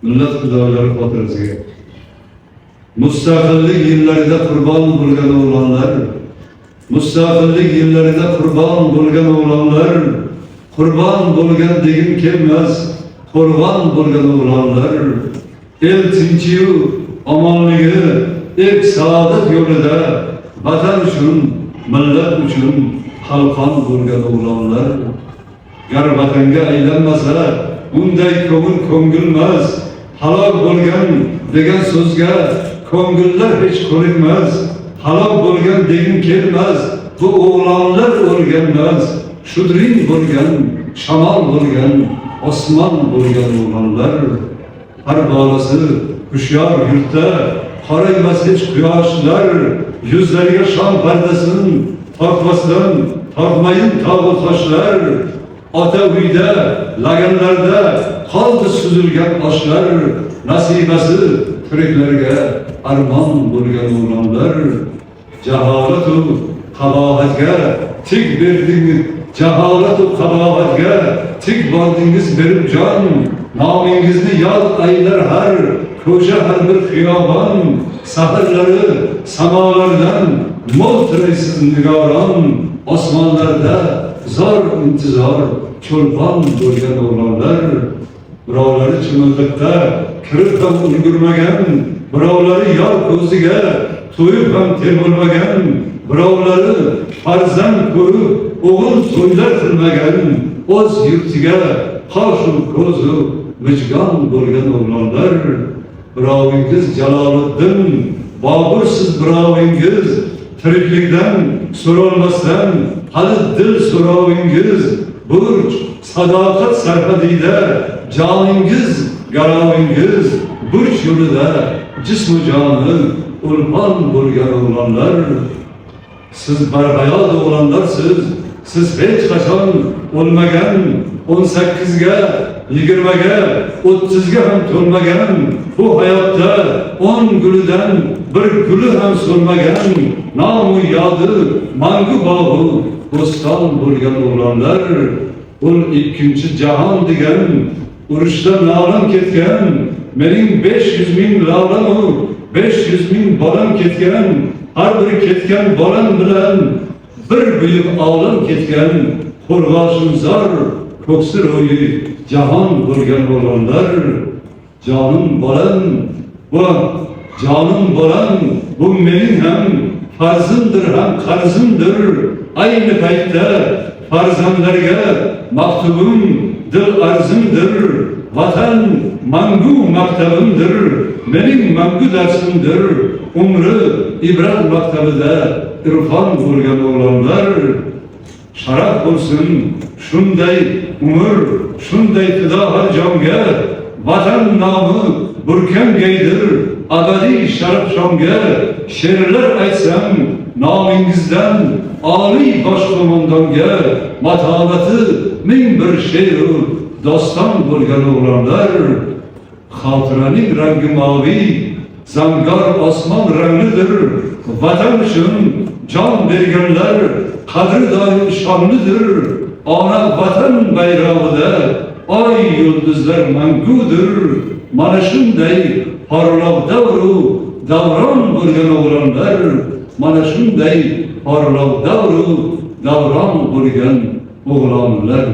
millat fidoyilari xotirasiga. Mustaqillik yillarida qurbon bo'lgan o'g'lonlar, mustaqillik yillarida qurbon bo'lgan o'g'lonlar, qurbon bo'lgan degim kelmas, qurbon bo'lgan o'g'lonlar, el tinchiyu omonligi, el saodat yo'lida vatan uchun, millat uchun qalqon bo'lgan o'g'lonlar. Gar vatanga aylanmasa, bunday ko'ngil ko'ngilmas, halok bo'lgan degan so'zga ko'ngillar hech ko'nikmas, halok bo'lgan degim kelmas, bu o'g'lonlar o'lganmas, shudring bo'lgan, shamol bo'lgan, osmon bo'lgan o'g'lonlar. Har bolasi hushyor yurtda qoraymas hech quyoshlar, yuzlariga shom pardasin tortmasdan tortmayin tog'u toshlar. Ota uyda, laganlarda qoldi suzilgan oshlar, nasibasi tiriklarga armon bo'lgan o'g'lonlar. Jaholatu qabohatga tik berdingiz, jaholatu qabohatga tik bordingiz berib jon, nomingizni yod aylar har ko'cha, har bir xiyobon, saharlari samolardan mo'ltiraysiz nigoron, osmonlarda zor intizor cho'lpon bo'lgan o'g'lonlar. Birovlari chimildiqqa kirib ham ulgurmagan, birovlari yor ko'ziga to'yib ham termulmagan, birovlari farzand ko'rib o'g'il to'ylar qilmagan, o'z yurtiga qoshu ko'zu mijgon bo'lgan o'g'lonlar. Birovingiz Jaloliddin, Bobursiz birovingiz, tiriklikdan so'rolmasdan hali dil so'rovingiz, burch sadoqat sarhadida joningiz garovingiz, burch yo'lida jismu joni ulpon bo'lgan o'g'lonlar. Siz barhayot o'g'lonlarsiz, siz hech qachon o'lmagan, 18 ga 20 ga 30 ga ham to'lmagan, bu hayotda 10 gulidan bir guli ham so'lmagan, nomu yodi mangu bog'u bo'ston bo'lgan o'g'lonlar. Ul ikkinchi jahon degan urushda nolam ketgan, mening 500 ming lavlamu 500 ming bolam ketgan, har bir ketgan bolam bilan bir buyuk olam ketgan, qo'rg'oshim zor ko'ksi ro'yi jahon bo'lgan o'g'lonlar. Jonim bolam va jonim bolam, bu mening ham farzimdir, ham qarzimdir. Ayni paytda farzandlarga maktubim dil arzimdir. Vatan mangu maktabimdir, mening mangu darsimdir. Umri ibrat maktabida irfon bo'lgan o'g'lonlar. Sharaf bo'lsin shunday umr, shunday fido har jonga, vatan nomi burkangaydir abadiy sharaf shonga. She'rlar aytsam nomingizdan oliy bosh qo'mondonga, matonati ming bir she'ru doston bo'lgan o'g'lonlar. Xotiraning rangi moviy, zangor osmon ranglidir. Vatan uchun jon berganlar qadri doim shonlidir. Ona vatan bayrog'ida oy yulduzlar mangudir. Mana shunday porloq davru davron bo'lgan o'g'lonlar. Mana shunday porloq davru davron bo'lgan o'g'lonlar.